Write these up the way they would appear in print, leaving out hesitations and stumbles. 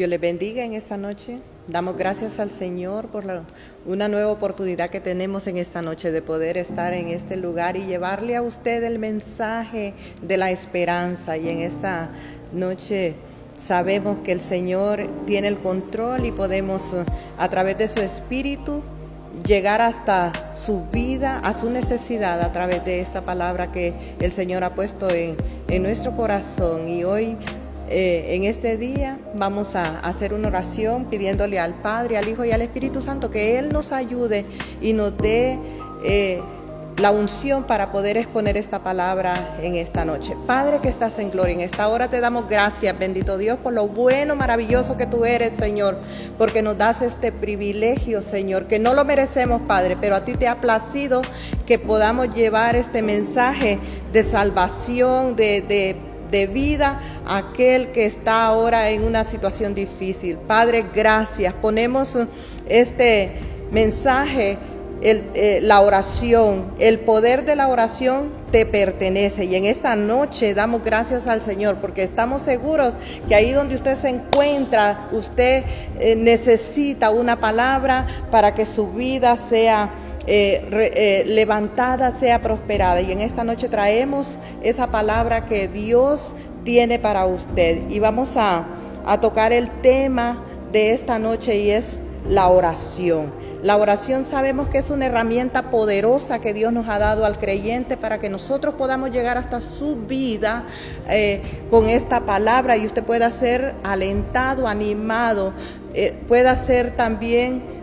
Dios les bendiga en esta noche. Damos gracias al Señor por una nueva oportunidad que tenemos en esta noche de poder estar en este lugar y llevarle a usted el mensaje de la esperanza. Y en esta noche sabemos que el Señor tiene el control y podemos a través de su Espíritu llegar hasta su vida, a su necesidad a través de esta palabra que el Señor ha puesto en nuestro corazón. Y hoy en este día vamos a hacer una oración pidiéndole al Padre, al Hijo y al Espíritu Santo que Él nos ayude y nos dé la unción para poder exponer esta palabra en esta noche. Padre que estás en gloria, en esta hora te damos gracias, bendito Dios, por lo bueno, maravilloso que tú eres, Señor, porque nos das este privilegio, Señor, que no lo merecemos, Padre, pero a ti te ha placido que podamos llevar este mensaje de salvación, de vida a aquel que está ahora en una situación difícil. Padre, gracias. Ponemos este mensaje, la oración, el poder de la oración te pertenece. Y en esta noche damos gracias al Señor porque estamos seguros que ahí donde usted se encuentra, usted necesita una palabra para que su vida sea levantada, sea prosperada. Y en esta noche traemos esa palabra que Dios tiene para usted. Y vamos a tocar el tema de esta noche y es la oración. La oración sabemos que es una herramienta poderosa que Dios nos ha dado al creyente para que nosotros podamos llegar hasta su vida con esta palabra y usted pueda ser alentado, animado, pueda ser también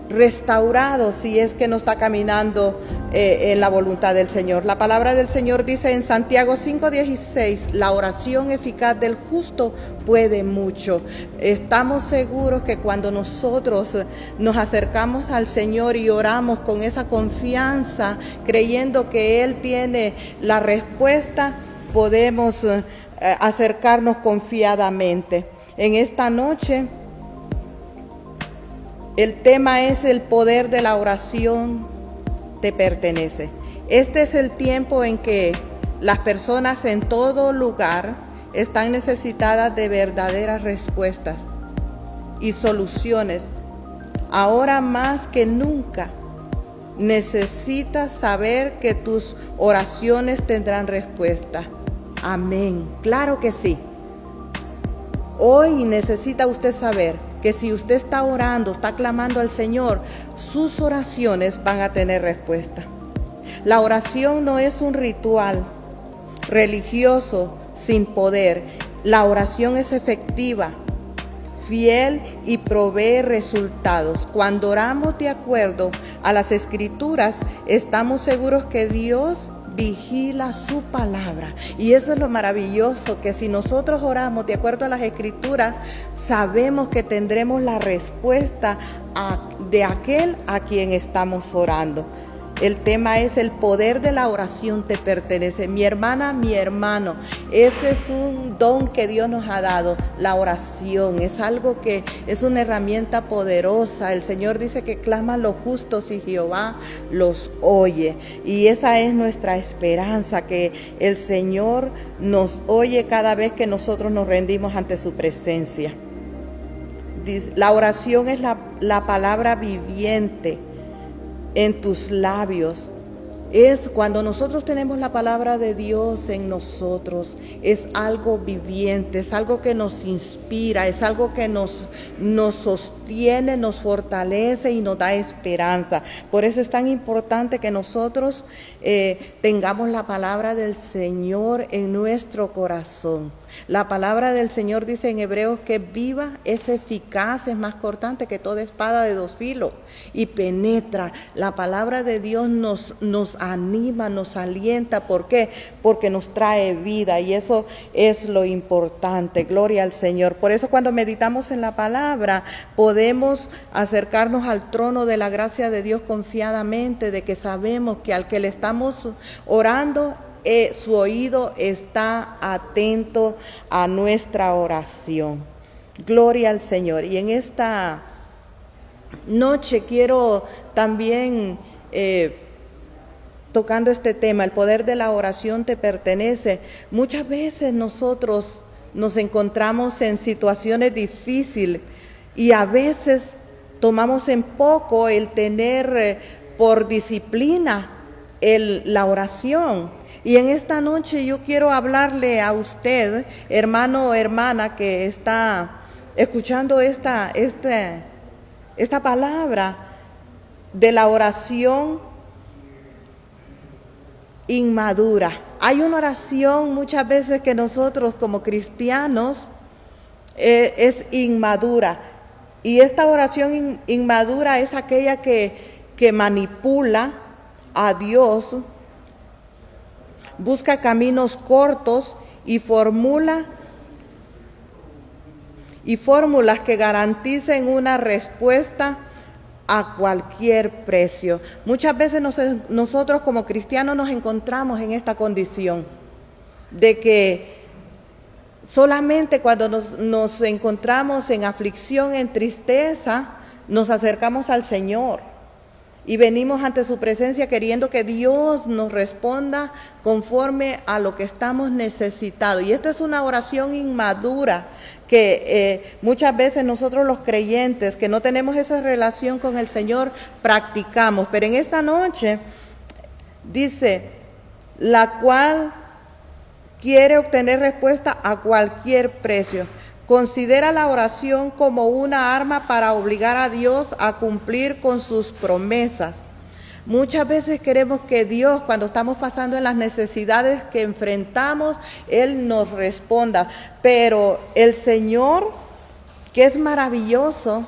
restaurado si es que no está caminando en la voluntad del Señor. La palabra del Señor dice en Santiago 5:16, la oración eficaz del justo puede mucho. Estamos seguros que cuando nosotros nos acercamos al Señor y oramos con esa confianza, creyendo que Él tiene la respuesta, podemos acercarnos confiadamente. En esta noche el tema es el poder de la oración te pertenece. Este es el tiempo en que las personas en todo lugar están necesitadas de verdaderas respuestas y soluciones. Ahora más que nunca necesitas saber que tus oraciones tendrán respuesta. Amén. Claro que sí. Hoy necesita usted saber que si usted está orando, está clamando al Señor, sus oraciones van a tener respuesta. La oración no es un ritual religioso sin poder. La oración es efectiva, fiel y provee resultados. Cuando oramos de acuerdo a las Escrituras, estamos seguros que Dios vigila su palabra. Y eso es lo maravilloso, que si nosotros oramos de acuerdo a las Escrituras, sabemos que tendremos la respuesta de aquel a quien estamos orando. El tema es el poder de la oración te pertenece. Mi hermana, mi hermano, ese es un don que Dios nos ha dado. La oración es algo que es una herramienta poderosa. El Señor dice que claman los justos y Jehová los oye. Y esa es nuestra esperanza, que el Señor nos oye cada vez que nosotros nos rendimos ante su presencia. La oración es la palabra viviente en tus labios. Es cuando nosotros tenemos la palabra de Dios en nosotros, es algo viviente, es algo que nos inspira, es algo que nos sostiene, nos fortalece y nos da esperanza. Por eso es tan importante que nosotros tengamos la palabra del Señor en nuestro corazón. La palabra del Señor dice en Hebreos que es viva, es eficaz, es más cortante que toda espada de dos filos y penetra. La palabra de Dios nos anima, nos alienta. ¿Por qué? Porque nos trae vida y eso es lo importante. Gloria al Señor. Por eso cuando meditamos en la palabra podemos acercarnos al trono de la gracia de Dios confiadamente, de que sabemos que al que le estamos orando, su oído está atento a nuestra oración. Gloria al Señor. Y en esta noche quiero también, tocando este tema, el poder de la oración te pertenece. Muchas veces nosotros nos encontramos en situaciones difíciles y a veces tomamos en poco el tener por disciplina la oración. Y en esta noche yo quiero hablarle a usted, hermano o hermana que está escuchando esta palabra de la oración inmadura. Hay una oración muchas veces que nosotros como cristianos es inmadura. Y esta oración inmadura es aquella que manipula a Dios, busca caminos cortos y fórmulas que garanticen una respuesta a cualquier precio. Muchas veces nosotros como cristianos nos encontramos en esta condición de que solamente cuando nos encontramos en aflicción, en tristeza, nos acercamos al Señor y venimos ante su presencia queriendo que Dios nos responda conforme a lo que estamos necesitados. Y esta es una oración inmadura que muchas veces nosotros los creyentes que no tenemos esa relación con el Señor practicamos. Pero en esta noche dice, la cual quiere obtener respuesta a cualquier precio. Considera la oración como una arma para obligar a Dios a cumplir con sus promesas. Muchas veces queremos que Dios, cuando estamos pasando en las necesidades que enfrentamos, Él nos responda. Pero el Señor, que es maravilloso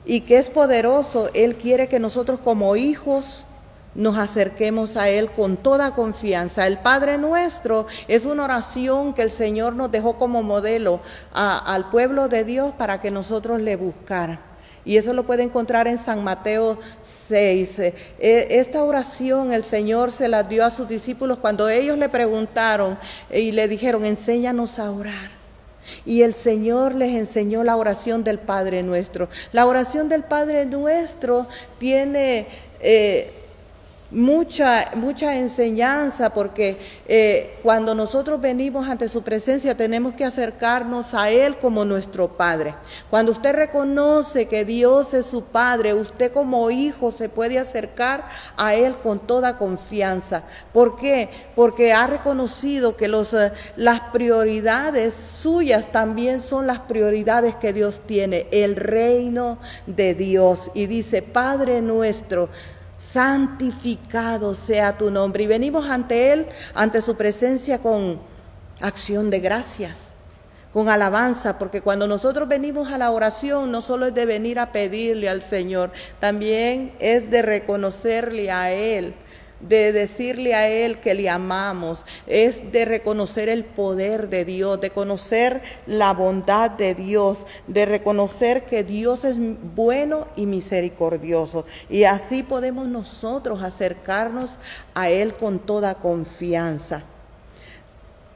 y que es poderoso, Él quiere que nosotros como hijos nos acerquemos a Él con toda confianza. El Padre Nuestro es una oración que el Señor nos dejó como modelo al pueblo de Dios para que nosotros le buscaran. Y eso lo puede encontrar en San Mateo 6. Esta oración el Señor se la dio a sus discípulos cuando ellos le preguntaron y le dijeron, enséñanos a orar. Y el Señor les enseñó la oración del Padre Nuestro. La oración del Padre Nuestro tiene mucha enseñanza, porque cuando nosotros venimos ante su presencia tenemos que acercarnos a Él como nuestro Padre. Cuando usted reconoce que Dios es su Padre, usted como hijo se puede acercar a Él con toda confianza. ¿Por qué? Porque ha reconocido que las prioridades suyas también son las prioridades que Dios tiene, el reino de Dios. Y dice, Padre nuestro, santificado sea tu nombre. Y venimos ante Él, ante su presencia con acción de gracias, con alabanza, porque cuando nosotros venimos a la oración no solo es de venir a pedirle al Señor, también es de reconocerle a Él, de decirle a Él que le amamos, es de reconocer el poder de Dios, de conocer la bondad de Dios, de reconocer que Dios es bueno y misericordioso. Y así podemos nosotros acercarnos a Él con toda confianza.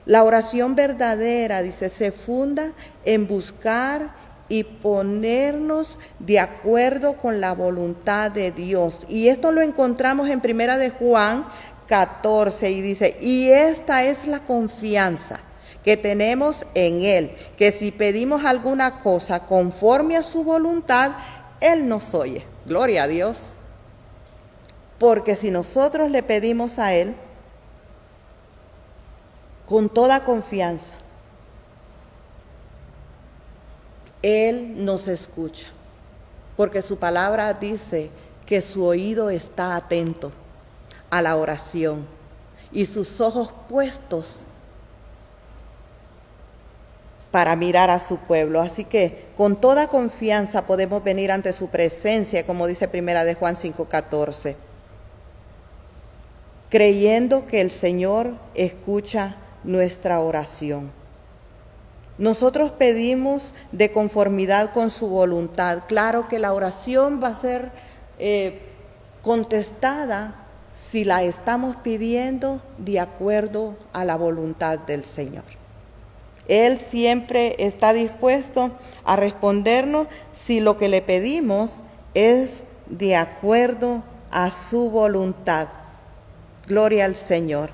La oración verdadera, dice, se funda en buscar y ponernos de acuerdo con la voluntad de Dios. Y esto lo encontramos en 1 de Juan 14 y dice, y esta es la confianza que tenemos en Él, que si pedimos alguna cosa conforme a su voluntad, Él nos oye. Gloria a Dios. Porque si nosotros le pedimos a Él con toda confianza, Él nos escucha, porque su palabra dice que su oído está atento a la oración y sus ojos puestos para mirar a su pueblo. Así que con toda confianza podemos venir ante su presencia, como dice 1 de Juan 5:14, creyendo que el Señor escucha nuestra oración. Nosotros pedimos de conformidad con su voluntad. Claro que la oración va a ser contestada si la estamos pidiendo de acuerdo a la voluntad del Señor. Él siempre está dispuesto a respondernos si lo que le pedimos es de acuerdo a su voluntad. Gloria al Señor.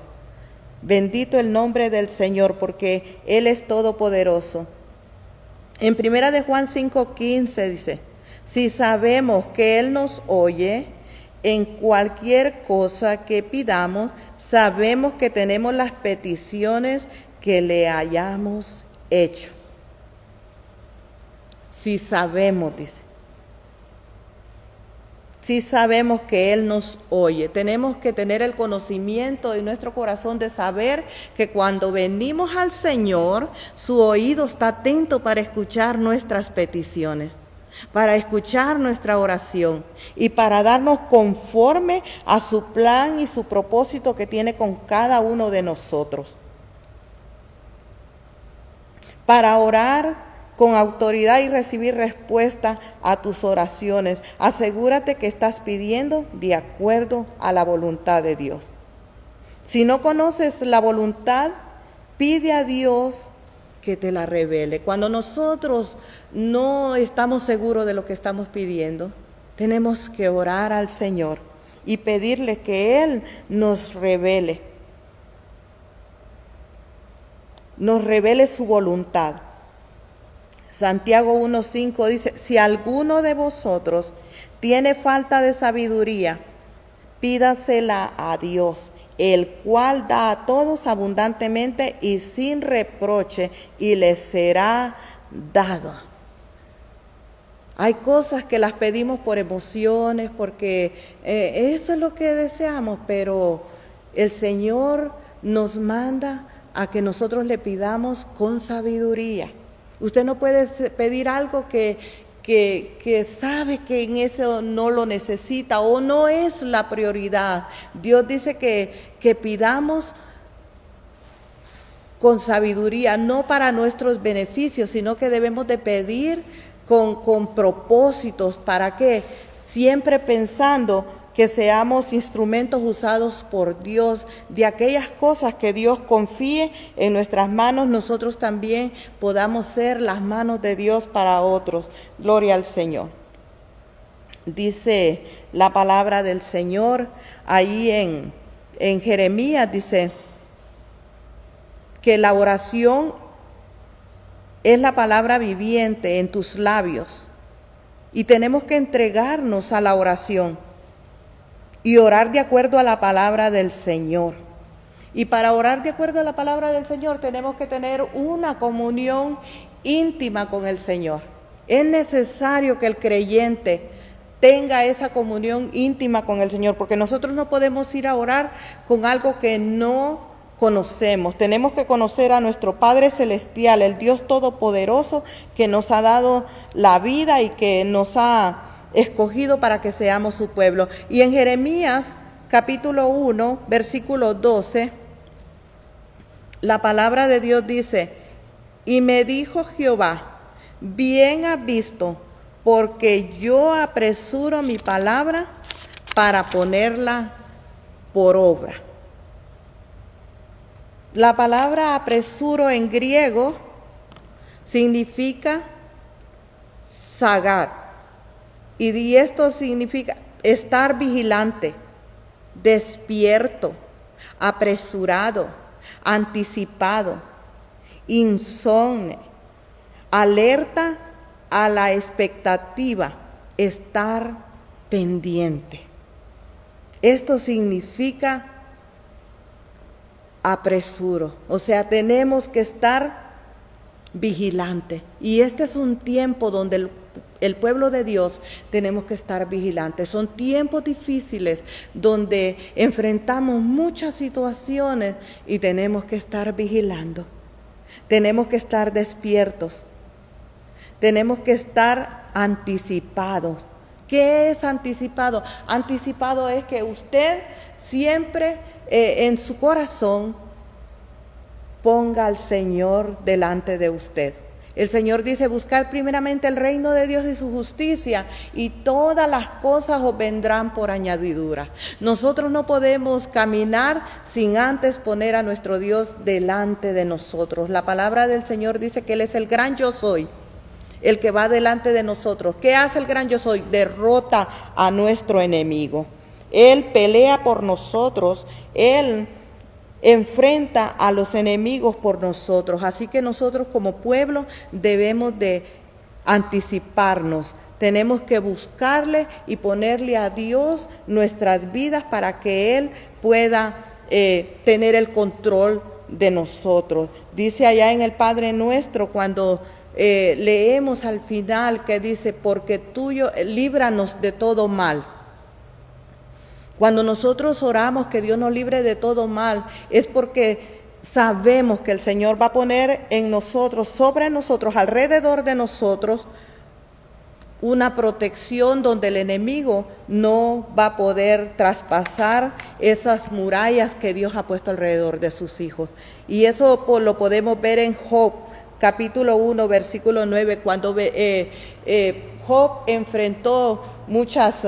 Bendito el nombre del Señor, porque Él es todopoderoso. En 1 de Juan 5:15 dice, si sabemos que Él nos oye, en cualquier cosa que pidamos, sabemos que tenemos las peticiones que le hayamos hecho. Si sabemos, dice. Si sabemos que Él nos oye. Tenemos que tener el conocimiento en nuestro corazón de saber que cuando venimos al Señor, su oído está atento para escuchar nuestras peticiones, para escuchar nuestra oración y para darnos conforme a su plan y su propósito que tiene con cada uno de nosotros. Para orar con autoridad y recibir respuesta a tus oraciones, asegúrate que estás pidiendo de acuerdo a la voluntad de Dios. Si no conoces la voluntad, pide a Dios que te la revele. Cuando nosotros no estamos seguros de lo que estamos pidiendo, tenemos que orar al Señor y pedirle que Él nos revele su voluntad. Santiago 1:5 dice, si alguno de vosotros tiene falta de sabiduría, pídasela a Dios, el cual da a todos abundantemente y sin reproche, y le será dado. Hay cosas que las pedimos por emociones, porque eso es lo que deseamos, pero el Señor nos manda a que nosotros le pidamos con sabiduría. Usted no puede pedir algo que sabe que en eso no lo necesita o no es la prioridad. Dios dice que pidamos con sabiduría, no para nuestros beneficios, sino que debemos de pedir con propósitos. ¿Para qué? Siempre pensando que seamos instrumentos usados por Dios, de aquellas cosas que Dios confíe en nuestras manos, nosotros también podamos ser las manos de Dios para otros. Gloria al Señor. Dice la palabra del Señor ahí en Jeremías, dice que la oración es la palabra viviente en tus labios y tenemos que entregarnos a la oración y orar de acuerdo a la palabra del Señor. Y para orar de acuerdo a la palabra del Señor tenemos que tener una comunión íntima con el Señor. Es necesario que el creyente tenga esa comunión íntima con el Señor, porque nosotros no podemos ir a orar con algo que no conocemos. Tenemos que conocer a nuestro Padre Celestial, el Dios Todopoderoso, que nos ha dado la vida y que nos ha escogido para que seamos su pueblo. Y en Jeremías capítulo 1, versículo 12, la palabra de Dios dice, y me dijo Jehová, bien has visto, porque yo apresuro mi palabra para ponerla por obra. La palabra apresuro en griego significa sagat, y esto significa estar vigilante, despierto, apresurado, anticipado, insomne, alerta a la expectativa, estar pendiente. Esto significa apresuro, o sea, tenemos que estar vigilante. Y este es un tiempo donde el pueblo de Dios tenemos que estar vigilantes. Son tiempos difíciles donde enfrentamos muchas situaciones y tenemos que estar vigilando. Tenemos que estar despiertos. Tenemos que estar anticipados. ¿Qué es anticipado? Anticipado es que usted siempre en su corazón ponga al Señor delante de usted. El Señor dice, buscar primeramente el reino de Dios y su justicia, y todas las cosas os vendrán por añadidura. Nosotros no podemos caminar sin antes poner a nuestro Dios delante de nosotros. La palabra del Señor dice que Él es el gran yo soy, el que va delante de nosotros. ¿Qué hace el gran yo soy? Derrota a nuestro enemigo. Él pelea por nosotros, Él enfrenta a los enemigos por nosotros. Así que nosotros como pueblo debemos de anticiparnos. Tenemos que buscarle y ponerle a Dios nuestras vidas para que Él pueda tener el control de nosotros. Dice allá en el Padre Nuestro, cuando leemos al final, que dice, porque tuyo, líbranos de todo mal. Cuando nosotros oramos que Dios nos libre de todo mal, es porque sabemos que el Señor va a poner en nosotros, sobre nosotros, alrededor de nosotros, una protección donde el enemigo no va a poder traspasar esas murallas que Dios ha puesto alrededor de sus hijos. Y eso lo podemos ver en Job, capítulo 1, versículo 9, cuando Job enfrentó muchas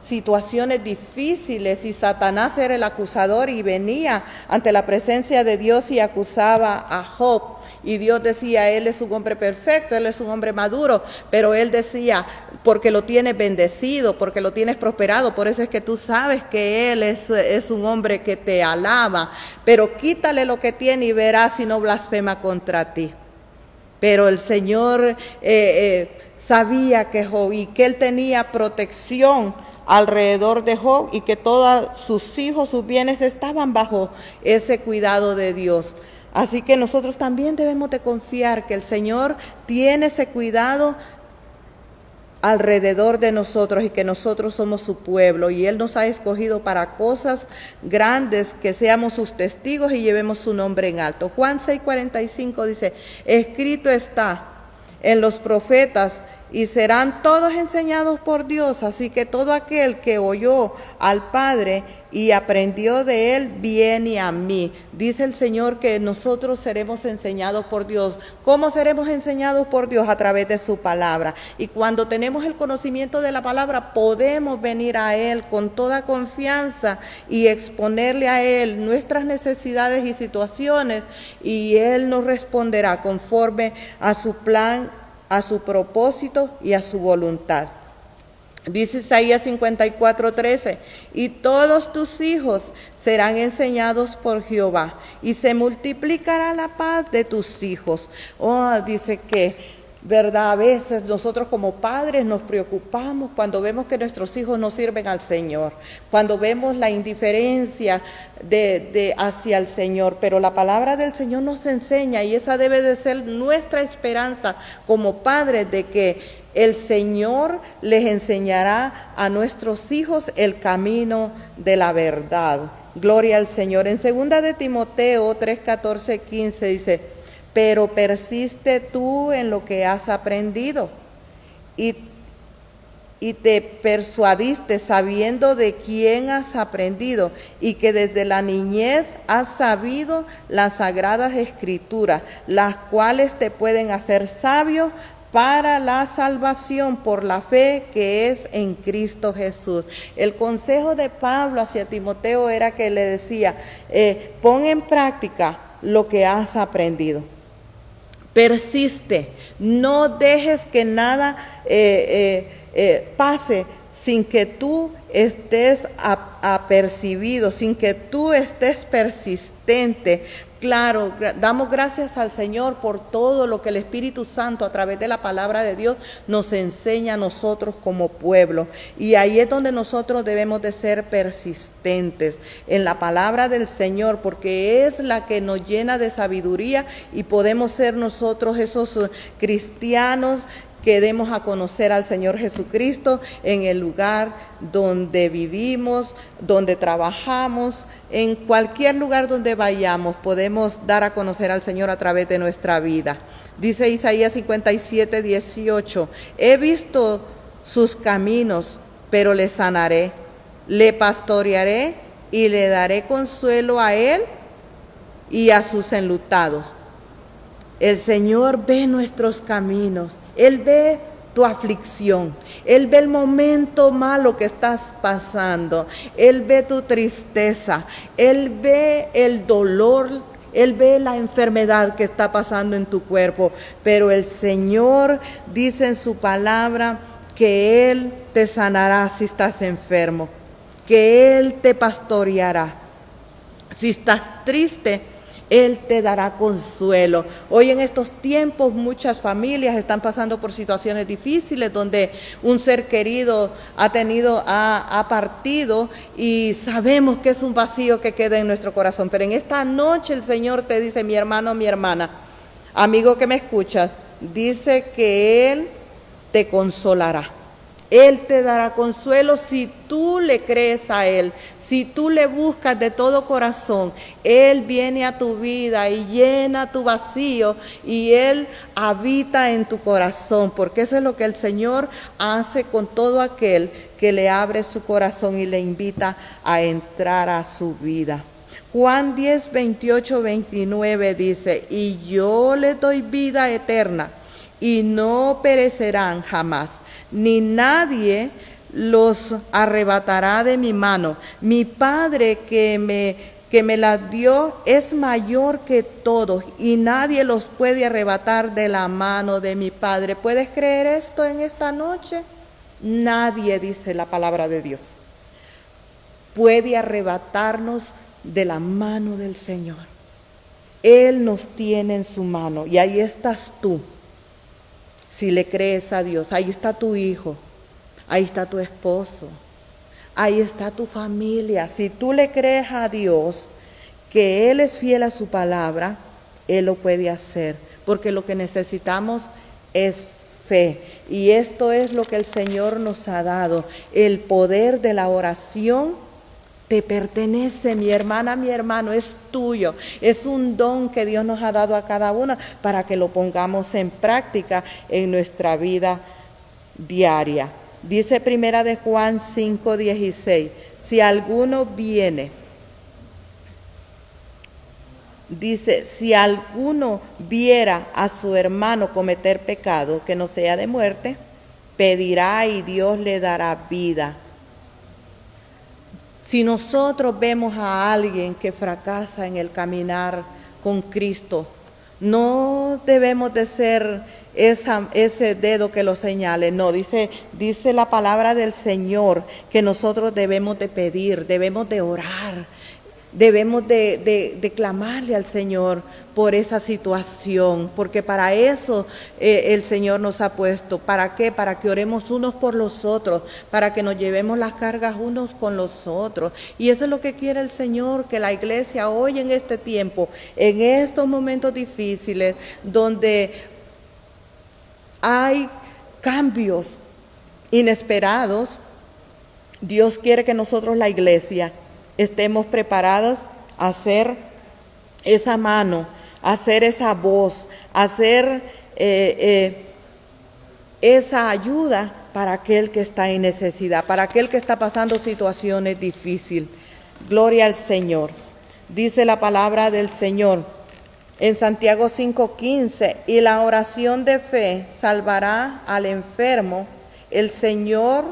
situaciones difíciles y Satanás era el acusador y venía ante la presencia de Dios y acusaba a Job. Y Dios decía, él es un hombre perfecto, él es un hombre maduro, pero él decía, porque lo tienes bendecido, porque lo tienes prosperado, por eso es que tú sabes que él es un hombre que te alaba, pero quítale lo que tiene y verás si no blasfema contra ti. Pero el Señor sabía que Job y que él tenía protección alrededor de Job y que todos sus hijos, sus bienes estaban bajo ese cuidado de Dios. Así que nosotros también debemos de confiar que el Señor tiene ese cuidado alrededor de nosotros y que nosotros somos su pueblo y Él nos ha escogido para cosas grandes, que seamos sus testigos y llevemos su nombre en alto. Juan 6:45 dice, escrito está en los profetas y serán todos enseñados por Dios, así que todo aquel que oyó al Padre y aprendió de Él viene a mí. Dice el Señor que nosotros seremos enseñados por Dios. ¿Cómo seremos enseñados por Dios? A través de su palabra. Y cuando tenemos el conocimiento de la palabra, podemos venir a Él con toda confianza y exponerle a Él nuestras necesidades y situaciones, y Él nos responderá conforme a su plan, a su propósito y a su voluntad. Dice Isaías 54:13, y todos tus hijos serán enseñados por Jehová, y se multiplicará la paz de tus hijos. Dice que, ¿verdad? A veces nosotros como padres nos preocupamos cuando vemos que nuestros hijos no sirven al Señor, cuando vemos la indiferencia hacia el Señor, pero la palabra del Señor nos enseña, y esa debe de ser nuestra esperanza como padres, de que el Señor les enseñará a nuestros hijos el camino de la verdad. Gloria al Señor. En 2 de Timoteo 3:14-15 dice, pero persiste tú en lo que has aprendido y te persuadiste sabiendo de quién has aprendido y que desde la niñez has sabido las sagradas escrituras, las cuales te pueden hacer sabio para la salvación por la fe que es en Cristo Jesús. El consejo de Pablo hacia Timoteo era que le decía, pon en práctica lo que has aprendido. Persiste, no dejes que nada pase sin que tú estés apercibido, sin que tú estés persistente. Claro, damos gracias al Señor por todo lo que el Espíritu Santo a través de la palabra de Dios nos enseña a nosotros como pueblo. Y ahí es donde nosotros debemos de ser persistentes en la palabra del Señor, porque es la que nos llena de sabiduría y podemos ser nosotros esos cristianos que demos a conocer al Señor Jesucristo en el lugar donde vivimos, donde trabajamos, en cualquier lugar donde vayamos, podemos dar a conocer al Señor a través de nuestra vida. Dice Isaías 57:18, he visto sus caminos, pero le sanaré, le pastorearé y le daré consuelo a él y a sus enlutados. El Señor ve nuestros caminos, Él ve tu aflicción, Él ve el momento malo que estás pasando, Él ve tu tristeza, Él ve el dolor, Él ve la enfermedad que está pasando en tu cuerpo, pero el Señor dice en su palabra que Él te sanará si estás enfermo, que Él te pastoreará. Si estás triste, Él te dará consuelo. Hoy en estos tiempos muchas familias están pasando por situaciones difíciles donde un ser querido ha partido y sabemos que es un vacío que queda en nuestro corazón. Pero en esta noche el Señor te dice, mi hermano, mi hermana, amigo que me escuchas, dice que Él te consolará. Él te dará consuelo si tú le crees a Él, si tú le buscas de todo corazón. Él viene a tu vida y llena tu vacío y Él habita en tu corazón, porque eso es lo que el Señor hace con todo aquel que le abre su corazón y le invita a entrar a su vida. Juan 10, 28, 29 dice, y yo le doy vida eterna y no perecerán jamás, ni nadie los arrebatará de mi mano. Mi Padre que me las dio es mayor que todos y nadie los puede arrebatar de la mano de mi Padre. ¿Puedes creer esto en esta noche? Nadie, dice la palabra de Dios, puede arrebatarnos de la mano del Señor. Él nos tiene en su mano y ahí estás tú. Si le crees a Dios, ahí está tu hijo, ahí está tu esposo, ahí está tu familia. Si tú le crees a Dios, que Él es fiel a su palabra, Él lo puede hacer, porque lo que necesitamos es fe. Y esto es lo que el Señor nos ha dado, el poder de la oración. Te pertenece, mi hermana, mi hermano, es tuyo. Es un don que Dios nos ha dado a cada uno para que lo pongamos en práctica en nuestra vida diaria. Dice Primera de Juan 5:16, si alguno viene, dice, si alguno viera a su hermano cometer pecado que no sea de muerte, pedirá y Dios le dará vida. Si nosotros vemos a alguien que fracasa en el caminar con Cristo, no debemos de ser ese dedo que lo señale. No, dice la palabra del Señor que nosotros debemos de pedir, debemos de orar, debemos de clamarle al Señor por esa situación, porque para eso el Señor nos ha puesto. ¿Para qué? Para que oremos unos por los otros, para que nos llevemos las cargas unos con los otros. Y eso es lo que quiere el Señor, que la iglesia hoy en este tiempo, en estos momentos difíciles, donde hay cambios inesperados, Dios quiere que nosotros, la iglesia, estemos preparados a hacer esa mano, a hacer esa voz, a hacer esa ayuda para aquel que está en necesidad, para aquel que está pasando situaciones difíciles. Gloria al Señor. Dice la palabra del Señor en Santiago 5:15, y la oración de fe salvará al enfermo, el Señor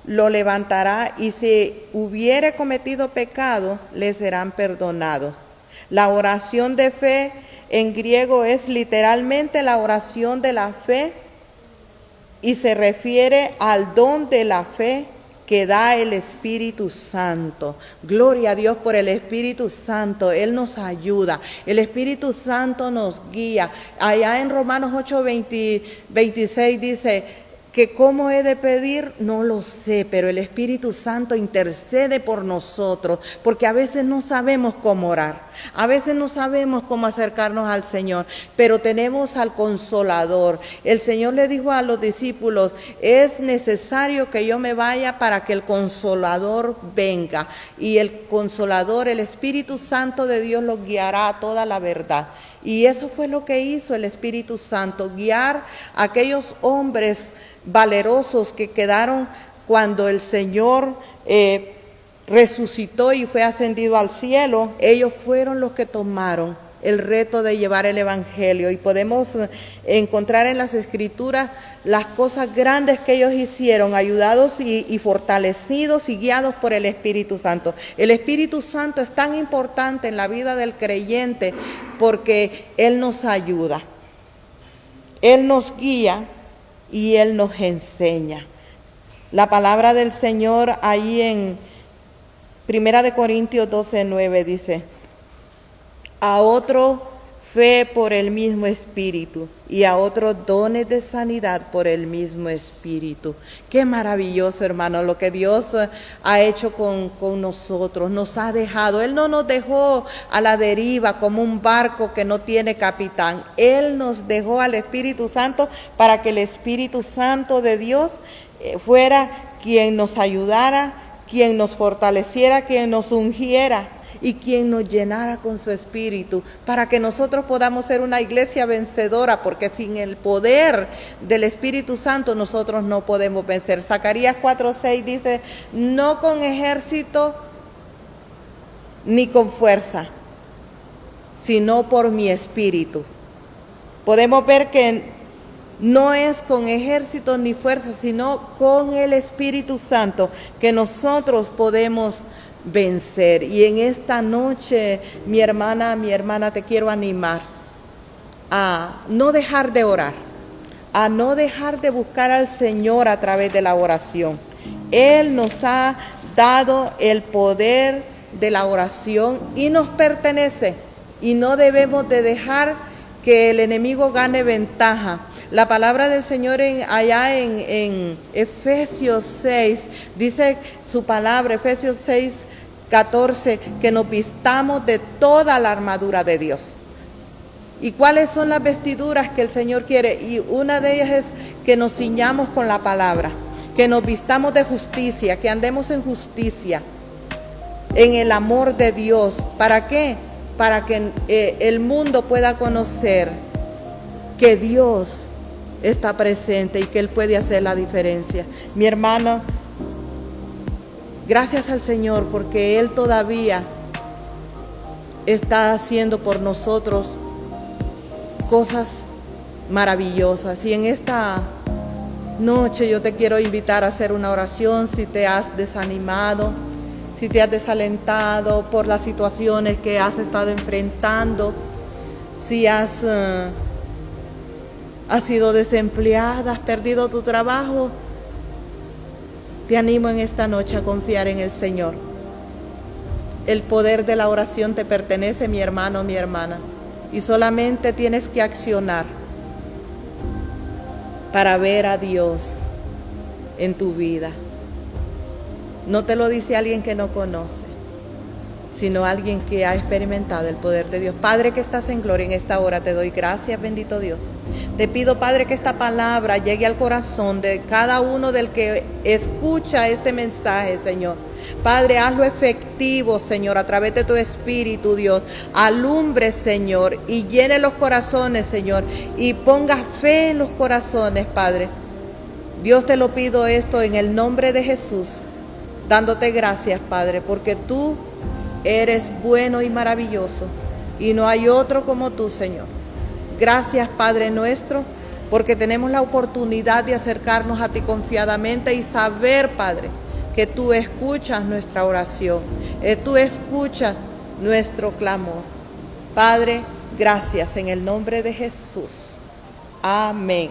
lo levantará y si hubiere cometido pecado, le serán perdonados. La oración de fe en griego es literalmente la oración de la fe y se refiere al don de la fe que da el Espíritu Santo. Gloria a Dios por el Espíritu Santo. Él nos ayuda. El Espíritu Santo nos guía. Allá en Romanos 8:26 dice que cómo he de pedir, no lo sé, pero el Espíritu Santo intercede por nosotros, porque a veces no sabemos cómo orar, a veces no sabemos cómo acercarnos al Señor, pero tenemos al Consolador. El Señor le dijo a los discípulos, es necesario que yo me vaya para que el Consolador venga, y el Consolador, el Espíritu Santo de Dios, los guiará a toda la verdad. Y eso fue lo que hizo el Espíritu Santo, guiar a aquellos hombres valerosos que quedaron cuando el Señor resucitó y fue ascendido al cielo. Ellos fueron los que tomaron el reto de llevar el Evangelio, y podemos encontrar en las Escrituras las cosas grandes que ellos hicieron, ayudados y fortalecidos y guiados por el Espíritu Santo. El Espíritu Santo es tan importante en la vida del creyente porque Él nos ayuda, Él nos guía y Él nos enseña. La palabra del Señor ahí en 1 Corintios 12:9 dice, a otro fe por el mismo Espíritu y a otros dones de sanidad por el mismo Espíritu. Qué maravilloso, hermano, lo que Dios ha hecho con nosotros, nos ha dejado. Él no nos dejó a la deriva como un barco que no tiene capitán. Él nos dejó al Espíritu Santo para que el Espíritu Santo de Dios fuera quien nos ayudara, quien nos fortaleciera, quien nos ungiera y quien nos llenara con su Espíritu, para que nosotros podamos ser una iglesia vencedora, porque sin el poder del Espíritu Santo nosotros no podemos vencer. Zacarías 4:6 dice, no con ejército ni con fuerza, sino por mi Espíritu. Podemos ver que no es con ejército ni fuerza, sino con el Espíritu Santo que nosotros podemos vencer. Y en esta noche, mi hermana, te quiero animar a no dejar de orar, a no dejar de buscar al Señor a través de la oración. Él nos ha dado el poder de la oración y nos pertenece, y no debemos de dejar que el enemigo gane ventaja. La palabra del Señor allá en Efesios 6, dice su palabra, Efesios 6:14, que nos vistamos de toda la armadura de Dios. ¿Y cuáles son las vestiduras que el Señor quiere? Y una de ellas es que nos ciñamos con la palabra, que nos vistamos de justicia, que andemos en justicia, en el amor de Dios. ¿Para qué? Para que el mundo pueda conocer que Dios está presente y que Él puede hacer la diferencia. Mi hermano, gracias al Señor porque Él todavía está haciendo por nosotros cosas maravillosas. Y en esta noche yo te quiero invitar a hacer una oración si te has desanimado, si te has desalentado por las situaciones que has estado enfrentando, si has sido desempleada, has perdido tu trabajo. Te animo en esta noche a confiar en el Señor. El poder de la oración te pertenece, mi hermano, mi hermana, y solamente tienes que accionar para ver a Dios en tu vida. No te lo dice alguien que no conoce, sino alguien que ha experimentado el poder de Dios. Padre que estás en gloria, en esta hora te doy gracias, bendito Dios. Te pido, Padre, que esta palabra llegue al corazón de cada uno del que escucha este mensaje, Señor. Padre, hazlo efectivo, Señor, a través de tu Espíritu, Dios. Alumbre, Señor, y llene los corazones, Señor, y ponga fe en los corazones, Padre. Dios, te lo pido esto en el nombre de Jesús, dándote gracias, Padre, porque tú eres bueno y maravilloso, y no hay otro como tú, Señor. Gracias, Padre nuestro, porque tenemos la oportunidad de acercarnos a ti confiadamente y saber, Padre, que tú escuchas nuestra oración, tú escuchas nuestro clamor. Padre, gracias en el nombre de Jesús. Amén.